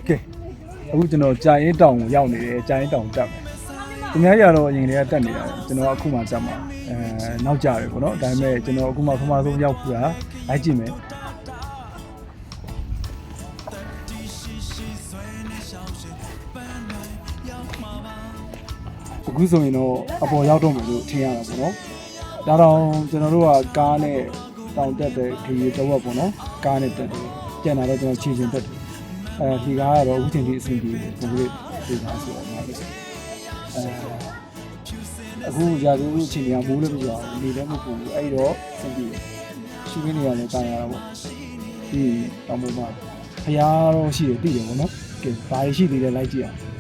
ကဲအခုကျွန်တော်ကြာရင်တောင်ကိုရောက်နေတယ်ကြာရင်တောင်တက်မယ်သူများကြတော့အရင်ကတက်နေတာကျွန်တော်အခုမှတက်မှာနောက်ကြတယ်ပေါ့နော်ဒါပေမဲ့ကျွန်တော်အခုမှပထမဆုံးရောက်ခူတာလိုက်ကြည့်မယ်အခုဆိုရင်တော့အပေါ်ရောက်တော့မယ်လို့ထင်ရတာပေါ့နော်ဒါတော့ကျွန်တော်တို့ကကားနဲ့တောင်တက်တဲ့ခရီးတစ်ဝက်ပေါ့နော်ကားနဲ့တက်တယ်ကျန်တာတော့ကျွန်တော်ခြေချင်းတက်တယ်ဒီကားကတော့အခုချိန်ထိအဆင်ပြေတယ်ဘယ်လိုဒီကားဆိုတော့အခုရာသီဥတုချိန်ကမိုးလည်းမကြောက်ဘူးနေလည်းမပူဘူးအဲ့တော့အဆင်ပြေတယ်ရှုခင်းနေရလဲတာရတာပေါ့ဒီတောင်ပေါ်မှာဖျားတော့ရှိတယ်သိတယ်ပေါ့နော်ကဲဘာရှိသေးလဲလိုက်ကြည့်အောင်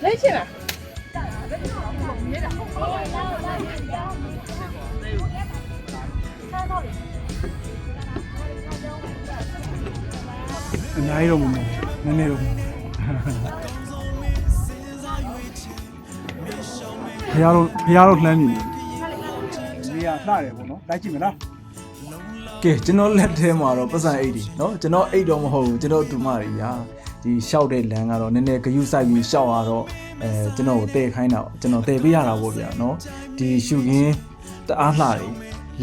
来去吧。အများကြီးတော့မဟုတ်ဘူးနည်းနည်းတော့ဖျားတော့လှမ်းနေတယ်နေရာလှတယ်ပေါ့နော်လိုက်ကြည့်မလားကဲကျွန်တော်လက်ထဲမှာတော့ပတ်စံအိတ်ဒီเนาะကျွန်တော်အိတ်တော့မဟုတ်ဘူးကျွန်တော်တူမတွေညာဒီရှောက်တဲ့လမ်းကတော့နည်းနည်းဂယုစိုက်ပြီးရှောက်ရတော့ကျွန်တော်ကိုတည်ခိုင်းတာကျွန်တော်တည်ပေးရတာပေါ့ဗျာเนาะဒီရှုခင်းတအားလှတယ်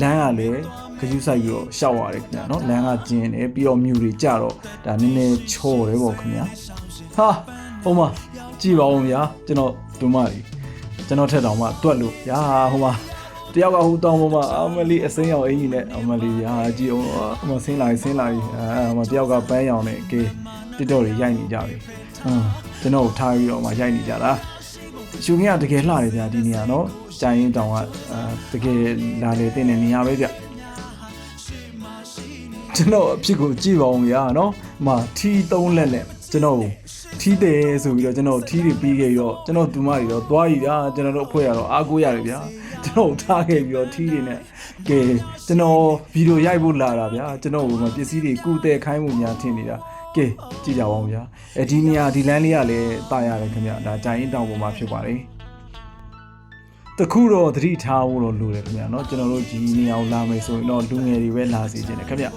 လမ်းကလည်းဂယုစိုက်ပြီးတော့ရှောက်ရတယ်ခင်ဗျာเนาะလမ်းကကျင်းတယ်ပြီးတော့မြူတွေကြတော့ဒါနည်းနည်းချော်တယ်ပေါ့ခင်ဗျာဟာဟိုမှာကြည့်ပါဦးဗျာကျွန်တော်တူမတွေကျွန်တော်ထက်တောင်မှတွက်လို့ဗျာဟိုမှာတယောက်ကဟိုတောင်ပေါ်မှာအမလီအစင်းရောင်အင်ကြီးနဲ့အမလီဟာကြည့်အောင်ဟိုမှာဆင်းလာဟိုတယောက်ကပန်းရောင်နဲ့ကဲတစ်တော်တွေရိုက်နေကြပြီကျွန်တော်ထားပြီးတော့မှရိုက်နေကြတာရှုခင်းကတကယ်လှတယ်ဗျာဒီနေရာနော်ကြိုင်ရင်တောင်ကတကယ်လာလေတဲ့နေရာပဲဗျကျွန်တော်အဖြစ်ကိုကြည့်ပါအောင်ဗျာနော်ဟိုထီ3လက်နဲ့ကျွန်တော်ထီးတယ်ဆိုပြီးတော့ကျွန်တော်ထီးတွေပြီးခဲ့ပြီးတော့ကျွန်တော်ဒူမတွေတော့သွားရည်ဗျာကျွန်တော်တို့အဖွဲ့ကတော့အားကိုးရတယ်ဗျာကျွန်တော်ထားခဲ့ပြီးတော့ထီးတွေနဲ့ကဲကျွန်တော်ဗီဒီယိုရိုက်ဖို့လာတာဗျာကျွန်တော်ကပစ္စည်းတွေကုတဲ့ခိုင်းမှုများထင်နေတာကဲကြည့်ကြပါဦးဗျာဒီနေရာဒီလမ်းလေးကလည်းတာရတယ်ခင်ဗျာဒါဂျိုင်းတောင်ပေါ်မှာဖြစ်ပါတယ်တခုတော့သတိထားဖို့တော့လိုတယ်ခင်ဗျာเนาะကျွန်တော်တို့ဒီနေရာကိုလာမယ်ဆိုရင်တော့လူငယ်တွေပဲလာစီခြင်းတယ်ခင်ဗျ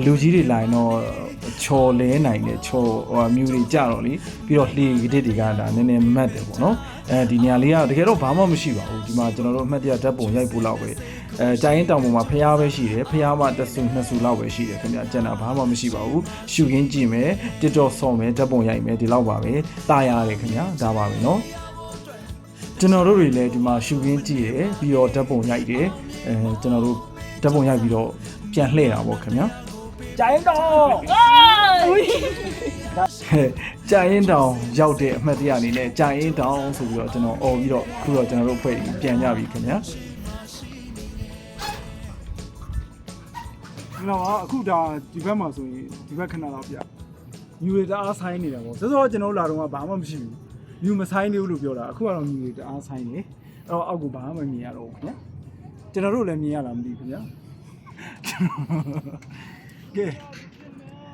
လူကြီးတွေလာရင်တော့ချော်လဲနိုင်တယ်ချော်မြူတွေကြတော့လေပြီးတော့လှေကတစ်တွေကဒါနည်းနည်းမတ်တယ်ပေါ့နော်ဒီနေရာလေးကတကယ်တော့ဘာမှမရှိပါဘူးဒီမှာကျွန်တော်တို့အမှတ်တရဓာတ်ပုံရိုက်ဖို့လောက်ပဲကြိုင်းတောင်ပေါ်မှာဖျားပဲရှိတယ်ဖျားမှတစ်ဆူနှစ်ဆူလောက်ပဲရှိတယ်ခင်ဗျကျန်တာဘာမှမရှိပါဘူးရှုခင်းကြည့်မယ် TikTok ဆော့မယ်ဓာတ်ပုံရိုက်မယ်ဒီလောက်ပါပဲတာရတယ်ခင်ဗျဒါပါပဲเนาะကျွန်တော်တို့တွေလည်းဒီမှာရှုခင်းကြည့်ရပြီးတော့ဓာတ်ပုံရိုက်တယ်ကျွန်တော်တို့ဓာတ်ပုံရိုက်ပြီးတော့ပြန်လှည့်တာပေါ့ခင်ဗျာကြာရင်တောင်ကြာရင်တောင်ရောက်တဲ့အမှတ်တရအနေနဲ့ကြာရင်တောင်ဆိုပြီးတော့ကျွန်တော်អော်ပြီးတော့ခုတော့ကျွန်တော်တို့ဖွဲ့ပြန်ကြပြီခင်ဗျာနော်အခုဒါဒီဘက်မှာဆိုရင်ဒီဘက်ခဏတော့ပြမြူတွေတအားဆိုင်နေတာပေါ့စောစောကျွန်တော်လာတော့ဘာမှမရှိဘူးမြူမဆိုင်သေးဘူးလို့ပြောတာအခုကတော့မြူတွေတအားဆိုင်နေအဲ့တော့အောက်ကဘာမှမမြင်ရတော့ဘူးခင်ဗျာကျွန်တော်တို့လည်းမြင်ရလားမသိဘူးခင်ဗျာကဲ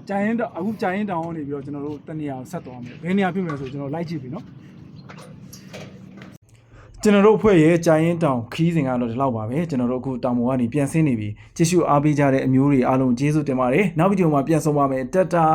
ကြာရင်တော့အခုကြာရင်တောင်းနေပြီးတော့ကျွန်တော်တို့တနေရာကိုဆက်သွားမယ်ဘယ်နေရာဖြစ်မလဲဆိုကျွန်တော်လိုက်ကြည့်ပြီနော်ကျွန်တော်တို့အဖွဲ့ရဲ့ကြာရင်တောင်ခီးစဉ်ကတော့ဒီလောက်ပါပဲကျွန်တော်တို့အခုတောင်ပေါ်ကနေပြန်ဆင်းနေပြီကြည့်ရှုအားပေးကြတဲ့အမျိုးတွေအားလုံးကျေးဇူးတင်ပါတယ်နောက်ဗီဒီယိုမှာပြန်ဆုံပါမယ်တက်တာ